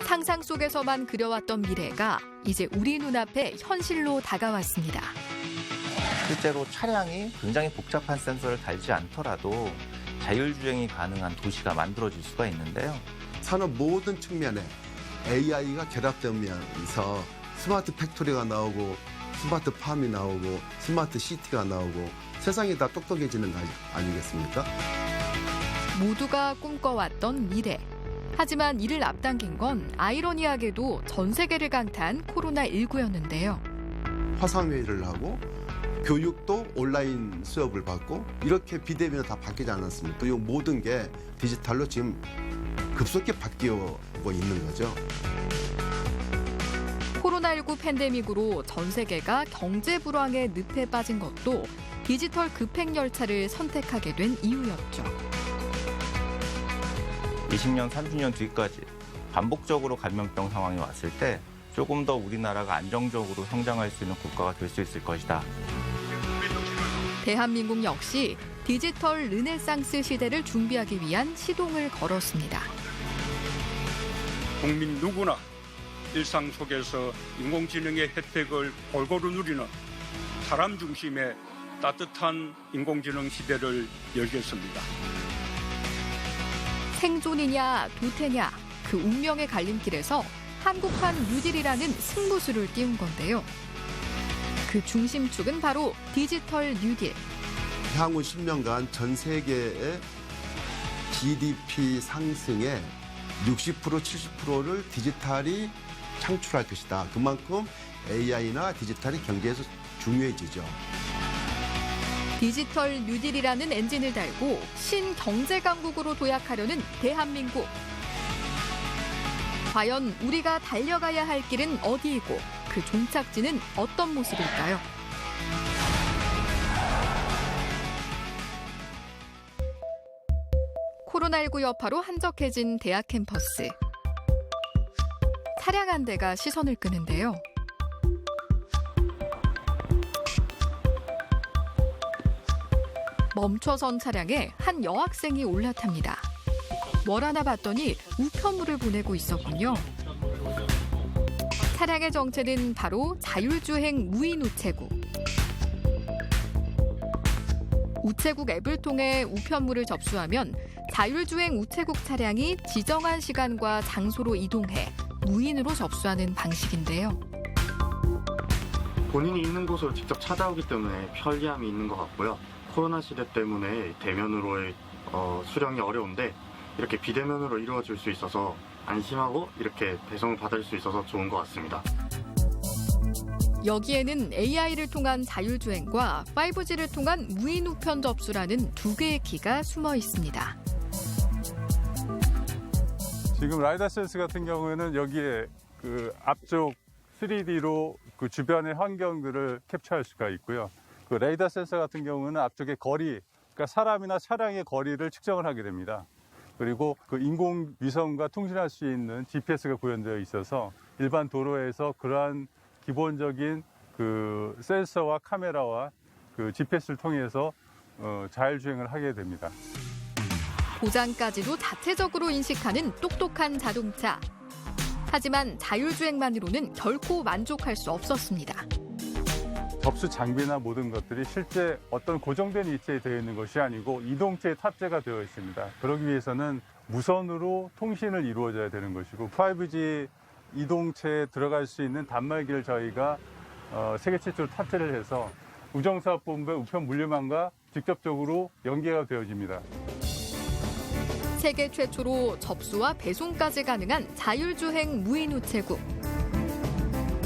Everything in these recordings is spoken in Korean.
상상 속에서만 그려왔던 미래가 이제 우리 눈앞에 현실로 다가왔습니다. 실제로 차량이 굉장히 복잡한 센서를 달지 않더라도 자율주행이 가능한 도시가 만들어질 수가 있는데요. 산업 모든 측면에 AI가 결합되면서 스마트 팩토리가 나오고 스마트 팜이 나오고 스마트 시티가 나오고 세상이 다 똑똑해지는 거 아니겠습니까? 모두가 꿈꿔왔던 미래. 하지만 이를 앞당긴 건 아이러니하게도 전 세계를 강타한 코로나19였는데요. 화상회의를 하고 교육도 온라인 수업을 받고 이렇게 비대면으로 다 바뀌지 않았습니까? 이 모든 게 디지털로 지금 급속히 바뀌고 있는 거죠. 코로나19 팬데믹으로 전 세계가 경제 불황의 늪에 빠진 것도 디지털 급행 열차를 선택하게 된 이유였죠. 20년, 30년 뒤까지 반복적으로 감염병 상황이 왔을 때 조금 더 우리나라가 안정적으로 성장할 수 있는 국가가 될 수 있을 것이다. 대한민국 역시 디지털 르네상스 시대를 준비하기 위한 시동을 걸었습니다. 국민 누구나 일상 속에서 인공지능의 혜택을 골고루 누리는 사람 중심의 따뜻한 인공지능 시대를 열겠습니다. 생존이냐 도태냐 그 운명의 갈림길에서 한국판 뉴딜이라는 승부수를 띄운 건데요. 그 중심축은 바로 디지털 뉴딜. 향후 10년간 전 세계의 GDP 상승의 60% 70%를 디지털이 창출할 것이다. 그만큼 AI나 디지털이 경제에서 중요해지죠. 디지털 뉴딜이라는 엔진을 달고 신경제강국으로 도약하려는 대한민국. 과연 우리가 달려가야 할 길은 어디이고 그 종착지는 어떤 모습일까요? 코로나19 여파로 한적해진 대학 캠퍼스. 차량 한 대가 시선을 끄는데요. 멈춰선 차량에 한 여학생이 올라탑니다. 뭘 하나 봤더니 우편물을 보내고 있었군요. 차량의 정체는 바로 자율주행 무인 우체국. 우체국 앱을 통해 우편물을 접수하면 자율주행 우체국 차량이 지정한 시간과 장소로 이동해 무인으로 접수하는 방식인데요. 본인이 있는 곳으로 직접 찾아오기 때문에 편리함이 있는 것 같고요. 코로나 시대 때문에 대면으로의 수령이 어려운데 이렇게 비대면으로 이루어질 수 있어서 안심하고 이렇게 배송을 받을 수 있어서 좋은 것 같습니다. 여기에는 AI를 통한 자율주행과 5G를 통한 무인 우편 접수라는 두 개의 키가 숨어 있습니다. 지금 라이다 센스 같은 경우에는 여기에 그 앞쪽 3D로 그 주변의 환경들을 캡처할 수가 있고요. 그 레이더 센서 같은 경우는 앞쪽의 거리, 그러니까 사람이나 차량의 거리를 측정을 하게 됩니다. 그리고 그 인공위성과 통신할 수 있는 GPS가 구현되어 있어서 일반 도로에서 그러한 기본적인 그 센서와 카메라와 그 GPS를 통해서 자율주행을 하게 됩니다. 보장까지도 자체적으로 인식하는 똑똑한 자동차. 하지만 자율주행만으로는 결코 만족할 수 없었습니다. 접수 장비나 모든 것들이 실제 어떤 고정된 위치에 되어 있는 것이 아니고 이동체에 탑재가 되어 있습니다. 그러기 위해서는 무선으로 통신을 이루어져야 되는 것이고 5G 이동체에 들어갈 수 있는 단말기를 저희가 세계 최초로 탑재를 해서 우정사업본부의 우편 물류망과 직접적으로 연계가 되어집니다. 세계 최초로 접수와 배송까지 가능한 자율주행 무인 우체국.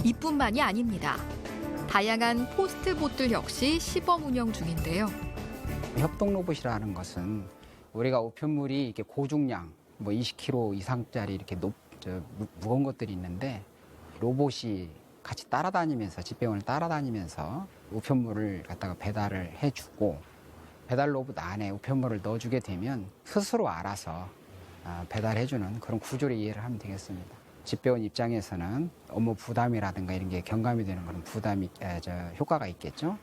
이뿐만이 아닙니다. 다양한 포스트봇들 역시 시범 운영 중인데요. 협동 로봇이라는 것은 우리가 우편물이 이렇게 고중량, 20kg 이상짜리 이렇게 무거운 것들이 있는데 로봇이 같이 따라다니면서 집배원을 따라다니면서 우편물을 갖다가 배달을 해주고 배달 로봇 안에 우편물을 넣어주게 되면 스스로 알아서 배달해주는 그런 구조를 이해를 하면 되겠습니다. 집배원 입장에서는 업무 부담이라든가 이런 게 경감이 되는 그런 효과가 있겠죠.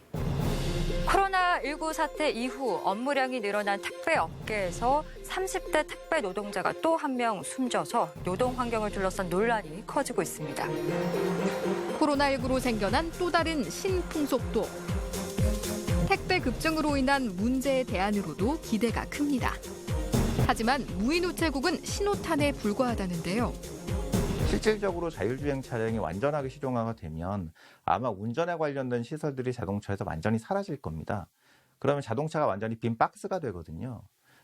코로나19 코로나19 사태 이후 업무량이 늘어난 택배 업계에서 30대 택배 노동자가 또 한 명 숨져서 노동 환경을 둘러싼 논란이 커지고 있습니다. 코로나19로 생겨난 또 다른 신풍속도. 택배 급증으로 인한 문제의 대안으로도 기대가 큽니다. 하지만 무인우체국은 신호탄에 불과하다는데요. 실질적으로 자율주행 차량이 완전하게 실용화가 되면 아마 운전에 관련된 시설들이 자동차에서 완전히 사라질 겁니다. 그러면 자동차가 완전히 빈 박스가 되거든요.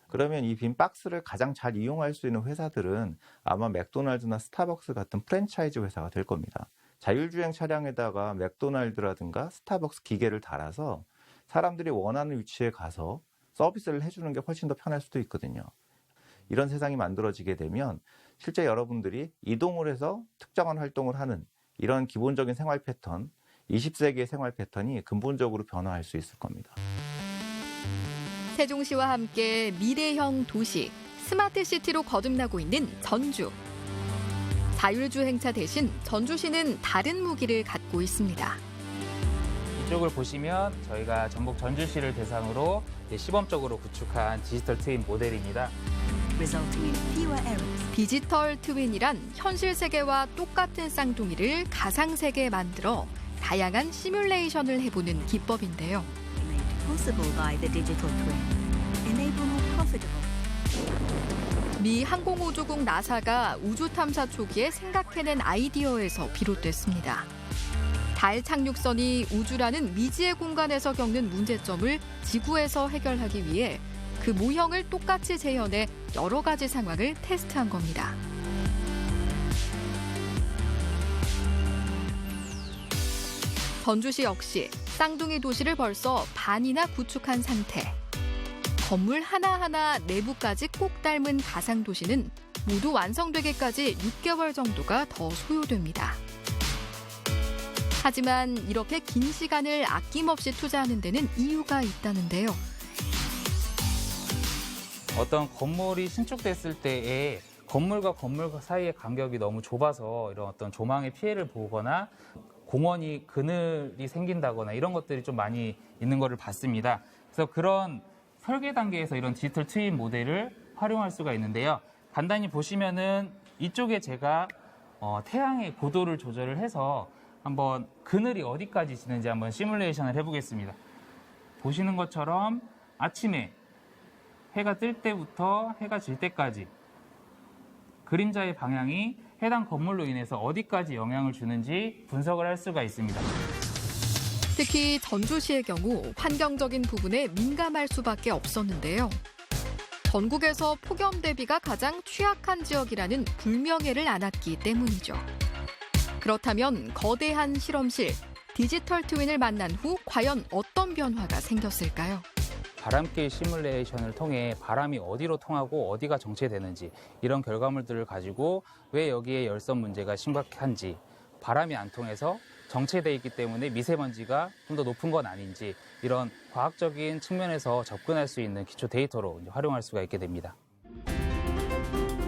그러면 이 빈 박스를 가장 잘 이용할 수 있는 회사들은 아마 맥도날드나 스타벅스 같은 프랜차이즈 회사가 될 겁니다. 자율주행 차량에다가 맥도날드라든가 스타벅스 기계를 달아서 사람들이 원하는 위치에 가서 서비스를 해주는 게 훨씬 더 편할 수도 있거든요. 이런 세상이 만들어지게 되면 실제 여러분들이 이동을 해서 특정한 활동을 하는 이런 기본적인 생활 패턴, 20세기의 생활 패턴이 근본적으로 변화할 수 있을 겁니다. 세종시와 함께 미래형 도시, 스마트시티로 거듭나고 있는 전주. 자율주행차 대신 전주시는 다른 무기를 갖고 있습니다. 이쪽을 보시면 저희가 전북 전주시를 대상으로 시범적으로 구축한 디지털 트윈 모델입니다. 디지털 트윈이란 현실 세계와 똑같은 쌍둥이를 가상 세계에 만들어 다양한 시뮬레이션을 해보는 기법인데요. 미 항공우주국 나사가 우주 탐사 초기에 생각해낸 아이디어에서 비롯됐습니다. 달 착륙선이 우주라는 미지의 공간에서 겪는 문제점을 지구에서 해결하기 위해 그 모형을 똑같이 재현해 여러 가지 상황을 테스트한 겁니다. 전주시 역시 쌍둥이 도시를 벌써 반이나 구축한 상태. 건물 하나하나 내부까지 꼭 닮은 가상 도시는 모두 완성되기까지 6개월 정도가 더 소요됩니다. 하지만 이렇게 긴 시간을 아낌없이 투자하는 데는 이유가 있다는데요. 어떤 건물이 신축됐을 때에 건물과 건물 사이의 간격이 너무 좁아서 이런 어떤 조망의 피해를 보거나 공원이 그늘이 생긴다거나 이런 것들이 좀 많이 있는 것을 봤습니다. 그래서 그런 설계 단계에서 이런 디지털 트윈 모델을 활용할 수가 있는데요. 간단히 보시면은 이쪽에 제가 태양의 고도를 조절을 해서 한번 그늘이 어디까지 지는지 한번 시뮬레이션을 해보겠습니다. 보시는 것처럼 아침에 해가 뜰 때부터 해가 질 때까지 그림자의 방향이 해당 건물로 인해서 어디까지 영향을 주는지 분석을 할 수가 있습니다. 특히 전주시의 경우 환경적인 부분에 민감할 수밖에 없었는데요. 전국에서 폭염 대비가 가장 취약한 지역이라는 불명예를 안았기 때문이죠. 그렇다면 거대한 실험실, 디지털 트윈을 만난 후 과연 어떤 변화가 생겼을까요? 바람길 시뮬레이션을 통해 바람이 어디로 통하고 어디가 정체되는지 이런 결과물들을 가지고 왜 여기에 열선 문제가 심각한지, 바람이 안 통해서 정체되어 있기 때문에 미세먼지가 좀 더 높은 건 아닌지 이런 과학적인 측면에서 접근할 수 있는 기초 데이터로 활용할 수가 있게 됩니다.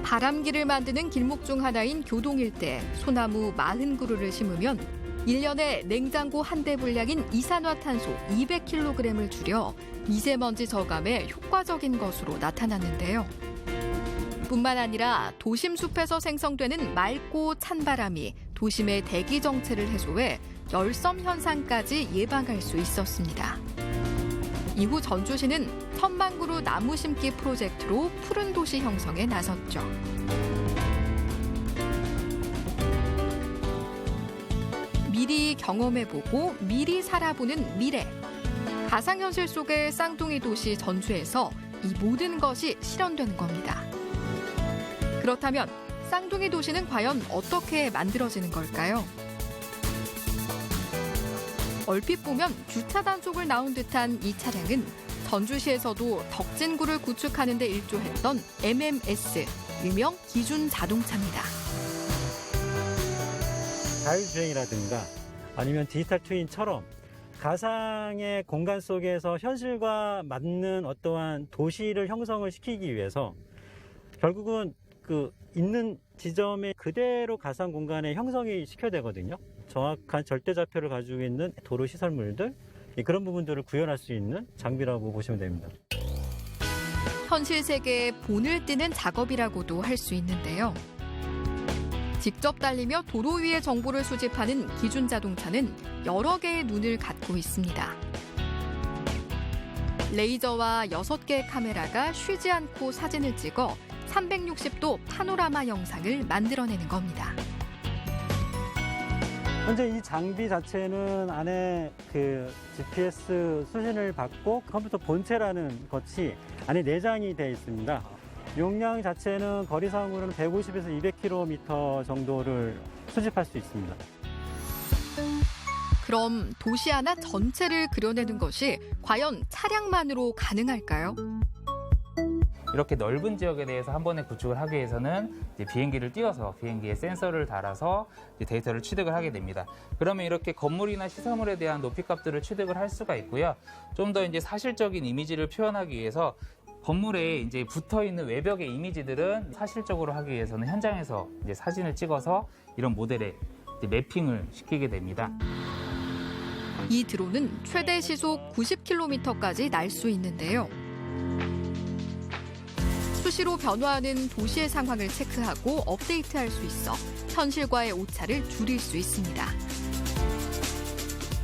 바람길을 만드는 길목 중 하나인 교동 일대 소나무 40그루를 심으면 1년에 냉장고 한 대 분량인 이산화탄소 200kg을 줄여 미세먼지 저감에 효과적인 것으로 나타났는데요. 뿐만 아니라 도심 숲에서 생성되는 맑고 찬 바람이 도심의 대기 정체를 해소해 열섬 현상까지 예방할 수 있었습니다. 이후 전주시는 1000만 그루 나무 심기 프로젝트로 푸른 도시 형성에 나섰죠. 미리 경험해보고 미리 살아보는 미래. 가상현실 속의 쌍둥이 도시 전주에서 이 모든 것이 실현된 겁니다. 그렇다면 쌍둥이 도시는 과연 어떻게 만들어지는 걸까요? 얼핏 보면 주차 단속을 나온 듯한 이 차량은 전주시에서도 덕진구를 구축하는 데 일조했던 MMS, 일명 기준 자동차입니다. 자율주행이라든가 아니면 디지털 트윈처럼 가상의 공간 속에서 현실과 맞는 어떠한 도시를 형성을 시키기 위해서 결국은 그 있는 지점에 그대로 가상 공간에 형성이 시켜야 되거든요. 정확한 절대 좌표를 가지고 있는 도로 시설물들, 그런 부분들을 구현할 수 있는 장비라고 보시면 됩니다. 현실 세계에 본을 띄는 작업이라고도 할 수 있는데요. 직접 달리며 도로 위의 정보를 수집하는 기준 자동차는 여러 개의 눈을 갖고 있습니다. 레이저와 6개의 카메라가 쉬지 않고 사진을 찍어 360도 파노라마 영상을 만들어내는 겁니다. 현재 이 장비 자체는 안에 그 GPS 수신을 받고 컴퓨터 본체라는 것이 안에 내장이 되어 있습니다. 용량 자체는 거리상으로는 150에서 200km 정도를 수집할 수 있습니다. 그럼 도시 하나 전체를 그려내는 것이 과연 차량만으로 가능할까요? 이렇게 넓은 지역에 대해서 한 번에 구축을 하기 위해서는 이제 비행기를 띄워서 비행기에 센서를 달아서 이제 데이터를 취득을 하게 됩니다. 그러면 이렇게 건물이나 시설물에 대한 높이값들을 취득을 할 수가 있고요. 좀 더 이제 사실적인 이미지를 표현하기 위해서 건물에 이제 붙어 있는 외벽의 이미지들은 사실적으로 하기 위해서는 현장에서 이제 사진을 찍어서 이런 모델에 이제 매핑을 시키게 됩니다. 이 드론은 최대 시속 90km까지 날 수 있는데요. 수시로 변화하는 도시의 상황을 체크하고 업데이트할 수 있어 현실과의 오차를 줄일 수 있습니다.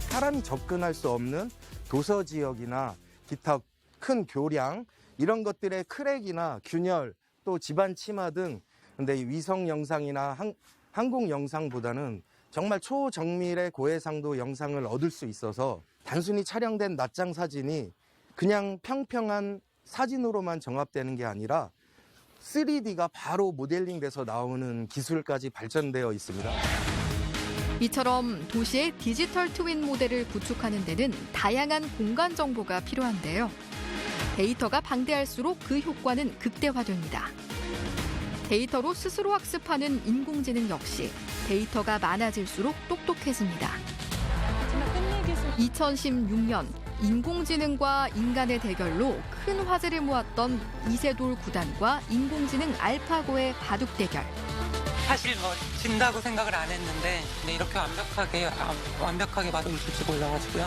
사람이 접근할 수 없는 도서 지역이나 기타 큰 교량 이런 것들의 크랙이나 균열 또 집안 침하 등 근데 이 위성 영상이나 항공 영상보다는 정말 초정밀의 고해상도 영상을 얻을 수 있어서 단순히 촬영된 낮장 사진이 그냥 평평한 사진으로만 정합되는 게 아니라 3D가 바로 모델링돼서 나오는 기술까지 발전되어 있습니다. 이처럼 도시의 디지털 트윈 모델을 구축하는 데는 다양한 공간 정보가 필요한데요. 데이터가 방대할수록 그 효과는 극대화됩니다. 데이터로 스스로 학습하는 인공지능 역시 데이터가 많아질수록 똑똑해집니다. 2016년 인공지능과 인간의 대결로 큰 화제를 모았던 이세돌 구단과 인공지능 알파고의 바둑 대결. 사실 진다고 생각을 안 했는데 이렇게 완벽하게 바둑을 줄 줄 몰라가지고요.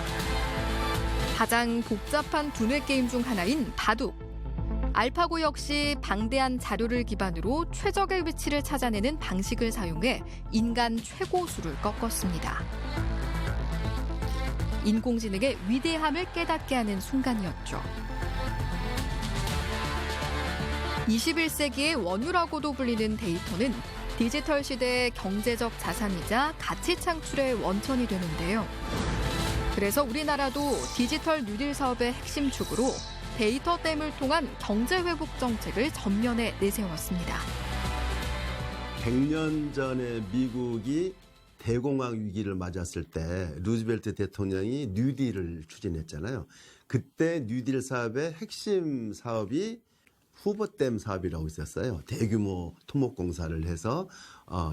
가장 복잡한 두뇌 게임 중 하나인 바둑. 알파고 역시 방대한 자료를 기반으로 최적의 위치를 찾아내는 방식을 사용해 인간 최고수를 꺾었습니다. 인공지능의 위대함을 깨닫게 하는 순간이었죠. 21세기의 원유라고도 불리는 데이터는 디지털 시대의 경제적 자산이자 가치 창출의 원천이 되는데요. 그래서 우리나라도 디지털 뉴딜 사업의 핵심 축으로 데이터 댐을 통한 경제 회복 정책을 전면에 내세웠습니다. 100년 전에 미국이 대공황 위기를 맞았을 때 루즈벨트 대통령이 뉴딜을 추진했잖아요. 그때 뉴딜 사업의 핵심 사업이 후보댐 사업이라고 있었어요. 대규모 토목공사를 해서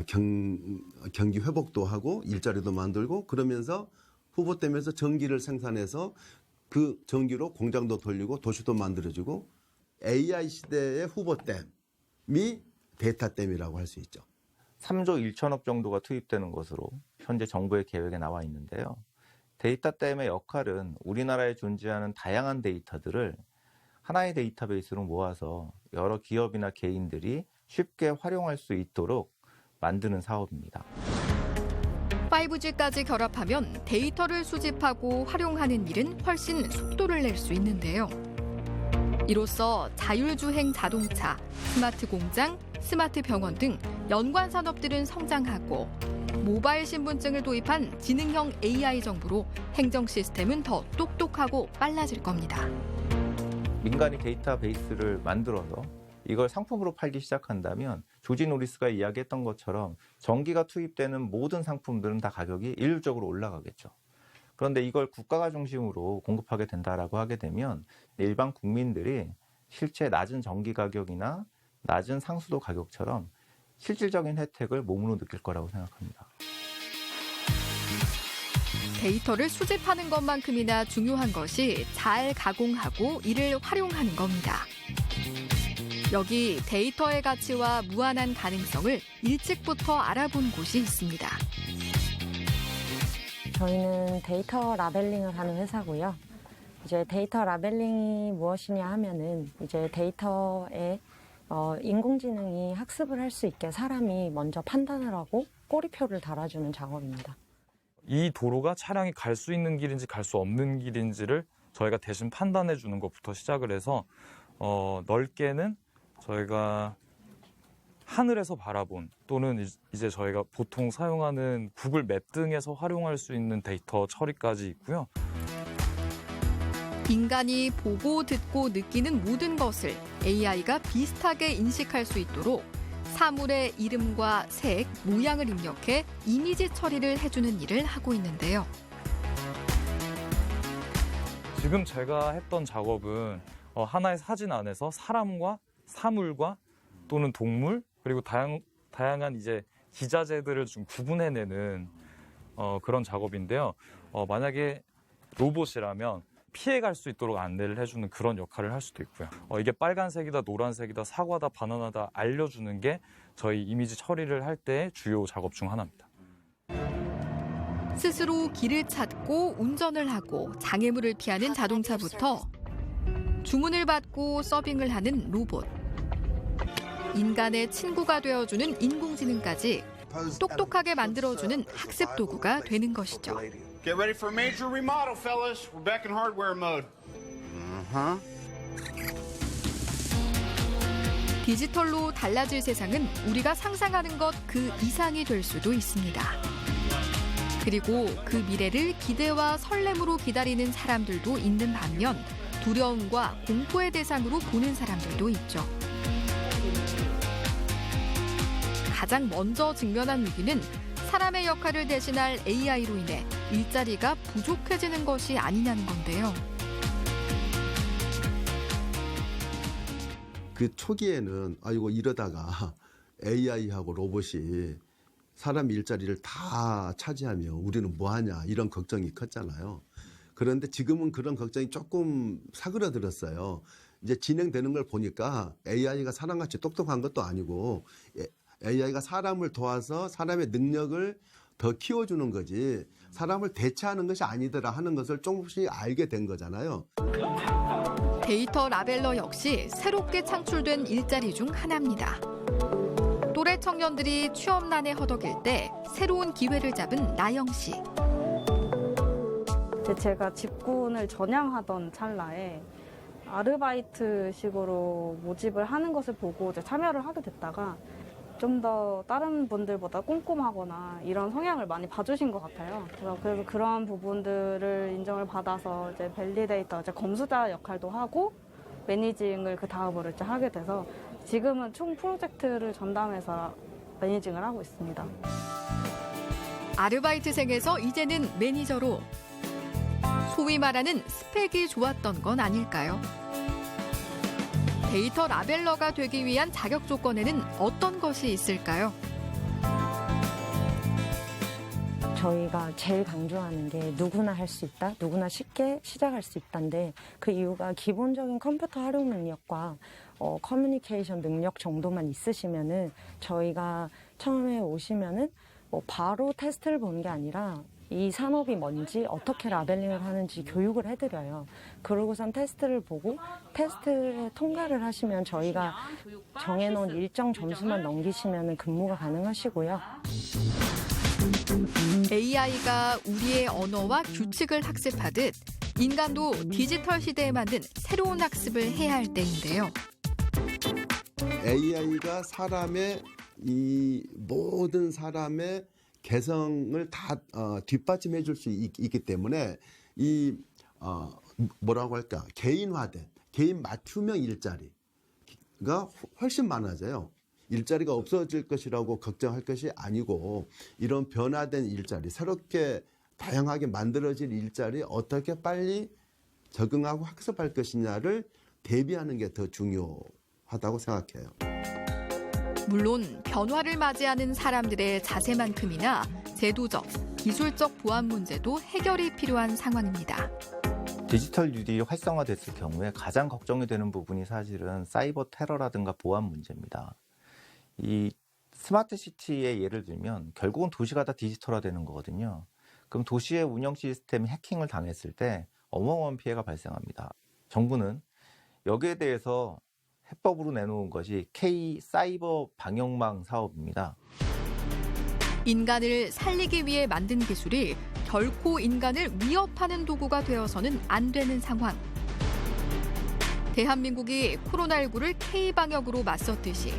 경기 회복도 하고 일자리도 만들고 그러면서 후보댐에서 전기를 생산해서 그 전기로 공장도 돌리고 도시도 만들어주고 AI 시대의 후보댐이 데이터댐이라고 할 수 있죠. 3조 1천억 정도가 투입되는 것으로 현재 정부의 계획에 나와 있는데요. 데이터댐의 역할은 우리나라에 존재하는 다양한 데이터들을 하나의 데이터베이스로 모아서 여러 기업이나 개인들이 쉽게 활용할 수 있도록 만드는 사업입니다. 5G까지 결합하면 데이터를 수집하고 활용하는 일은 훨씬 속도를 낼 수 있는데요. 이로써 자율주행 자동차, 스마트 공장, 스마트 병원 등 연관 산업들은 성장하고 모바일 신분증을 도입한 지능형 AI 정보로 행정 시스템은 더 똑똑하고 빨라질 겁니다. 민간이 데이터베이스를 만들어서 이걸 상품으로 팔기 시작한다면 조지 노리스가 이야기했던 것처럼 전기가 투입되는 모든 상품들은 다 가격이 일률적으로 올라가겠죠. 그런데 이걸 국가가 중심으로 공급하게 된다라고 하게 되면 일반 국민들이 실제 낮은 전기 가격이나 낮은 상수도 가격처럼 실질적인 혜택을 몸으로 느낄 거라고 생각합니다. 데이터를 수집하는 것만큼이나 중요한 것이 잘 가공하고 이를 활용하는 겁니다. 여기 데이터의 가치와 무한한 가능성을 일찍부터 알아본 곳이 있습니다. 저희는 데이터 라벨링을 하는 회사고요. 이제 데이터 라벨링이 무엇이냐 하면은 이제 데이터에 인공지능이 학습을 할 수 있게 사람이 먼저 판단을 하고 꼬리표를 달아주는 작업입니다. 이 도로가 차량이 갈 수 있는 길인지 갈 수 없는 길인지를 저희가 대신 판단해 주는 것부터 시작을 해서 넓게는 저희가 하늘에서 바라본 또는 이제 저희가 보통 사용하는 구글 맵 등에서 활용할 수 있는 데이터 처리까지 있고요. 인간이 보고 듣고 느끼는 모든 것을 AI가 비슷하게 인식할 수 있도록 사물의 이름과 색, 모양을 입력해 이미지 처리를 해주는 일을 하고 있는데요. 지금 제가 했던 작업은 하나의 사진 안에서 사람과 사물과 또는 동물 그리고 다양한 이제 기자재들을 좀 구분해내는 그런 작업인데요. 만약에 로봇이라면 피해갈 수 있도록 안내를 해주는 그런 역할을 할 수도 있고요. 이게 빨간색이다, 노란색이다, 사과다, 바나나다 알려주는 게 저희 이미지 처리를 할 때의 주요 작업 중 하나입니다. 스스로 길을 찾고 운전을 하고 장애물을 피하는 자동차부터 주문을 받고 서빙을 하는 로봇, 인간의 친구가 되어주는 인공지능까지 똑똑하게 만들어주는 학습 도구가 되는 것이죠. Get ready for a major remodel, fellas. We're back in hardware mode. 디지털로 달라질 세상은 우리가 상상하는 것 그 이상이 될 수도 있습니다. 그리고 그 미래를 기대와 설렘으로 기다리는 사람들도 있는 반면 두려움과 공포의 대상으로 보는 사람들도 있죠. 가장 먼저 직면한 위기는 사람의 역할을 대신할 AI로 인해 일자리가 부족해지는 것이 아니냐는 건데요. 그 초기에는 이거 이러다가 AI하고 로봇이 사람 일자리를 다 차지하면 우리는 뭐하냐 이런 걱정이 컸잖아요. 그런데 지금은 그런 걱정이 조금 사그라들었어요. 이제 진행되는 걸 보니까 AI가 사람같이 똑똑한 것도 아니고 AI가 사람을 도와서 사람의 능력을 더 키워주는 거지 사람을 대체하는 것이 아니더라 하는 것을 조금씩 알게 된 거잖아요. 데이터 라벨러 역시 새롭게 창출된 일자리 중 하나입니다. 또래 청년들이 취업난에 허덕일 때 새로운 기회를 잡은 나영 씨. 제가 직군을 전향하던 찰나에 아르바이트식으로 모집을 하는 것을 보고 이제 참여를 하게 됐다가 좀 더 다른 분들보다 꼼꼼하거나 이런 성향을 많이 봐주신 것 같아요. 그래서 그런 부분들을 인정을 받아서 이제 밸리데이터, 이제 검수자 역할도 하고 매니징을 그 다음으로 이제 하게 돼서 지금은 총 프로젝트를 전담해서 매니징을 하고 있습니다. 아르바이트생에서 이제는 매니저로 소위 말하는 스펙이 좋았던 건 아닐까요? 데이터 라벨러가 되기 위한 자격 조건에는 어떤 것이 있을까요? 저희가 제일 강조하는 게 누구나 할 수 있다, 누구나 쉽게 시작할 수 있다인데 그 이유가 기본적인 컴퓨터 활용 능력과 커뮤니케이션 능력 정도만 있으시면은 저희가 처음에 오시면은 바로 테스트를 보는 게 아니라 이 산업이 뭔지 어떻게 라벨링을 하는지 교육을 해드려요. 그러고선 테스트를 보고 테스트에 통과를 하시면 저희가 정해놓은 일정 점수만 넘기시면 근무가 가능하시고요. AI가 우리의 언어와 규칙을 학습하듯 인간도 디지털 시대에 맞는 새로운 학습을 해야 할 때인데요. AI가 이 모든 사람의 개성을 다 뒷받침해 줄 수 있기 때문에 뭐라고 할까 개인화된 개인 맞춤형 일자리가 훨씬 많아져요. 일자리가 없어질 것이라고 걱정할 것이 아니고 이런 변화된 일자리 새롭게 다양하게 만들어질 일자리 어떻게 빨리 적응하고 학습할 것이냐를 대비하는 게 더 중요하다고 생각해요. 물론 변화를 맞이하는 사람들의 자세만큼이나 제도적, 기술적 보완 문제도 해결이 필요한 상황입니다. 디지털 뉴딜이 활성화됐을 경우에 가장 걱정이 되는 부분이 사실은 사이버 테러라든가 보안 문제입니다. 이 스마트 시티의 예를 들면 결국은 도시가 다 디지털화되는 거거든요. 그럼 도시의 운영 시스템이 해킹을 당했을 때 어마어마한 피해가 발생합니다. 정부는 여기에 대해서 해법으로 내놓은 것이 K-사이버 방역망 사업입니다. 인간을 살리기 위해 만든 기술이 결코 인간을 위협하는 도구가 되어서는 안 되는 상황. 대한민국이 코로나19를 K-방역으로 맞섰듯이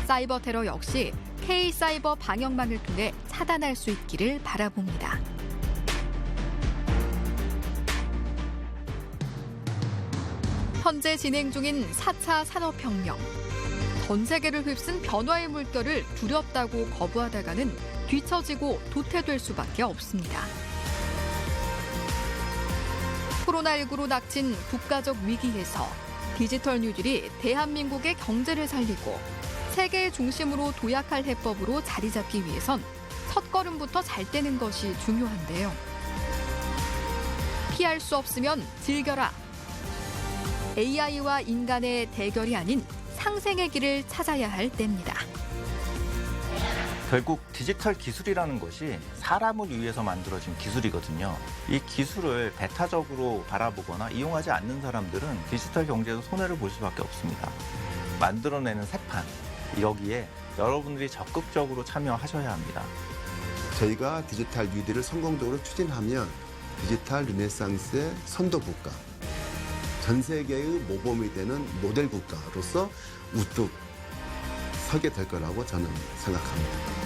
사이버 테러 역시 K-사이버 방역망을 통해 차단할 수 있기를 바라봅니다. 현재 진행 중인 4차 산업혁명. 전 세계를 휩쓴 변화의 물결을 두렵다고 거부하다가는 뒤처지고 도태될 수밖에 없습니다. 코로나19로 닥친 국가적 위기에서 디지털 뉴딜이 대한민국의 경제를 살리고 세계의 중심으로 도약할 해법으로 자리 잡기 위해선 첫걸음부터 잘 떼는 것이 중요한데요. 피할 수 없으면 즐겨라. AI와 인간의 대결이 아닌 상생의 길을 찾아야 할 때입니다. 결국 디지털 기술이라는 것이 사람을 위해서 만들어진 기술이거든요. 이 기술을 배타적으로 바라보거나 이용하지 않는 사람들은 디지털 경제에서 손해를 볼 수밖에 없습니다. 만들어내는 새판, 여기에 여러분들이 적극적으로 참여하셔야 합니다. 저희가 디지털 뉴딜을 성공적으로 추진하면 디지털 르네상스의 선도 국가, 전 세계의 모범이 되는 모델 국가로서 우뚝 서게 될 거라고 저는 생각합니다.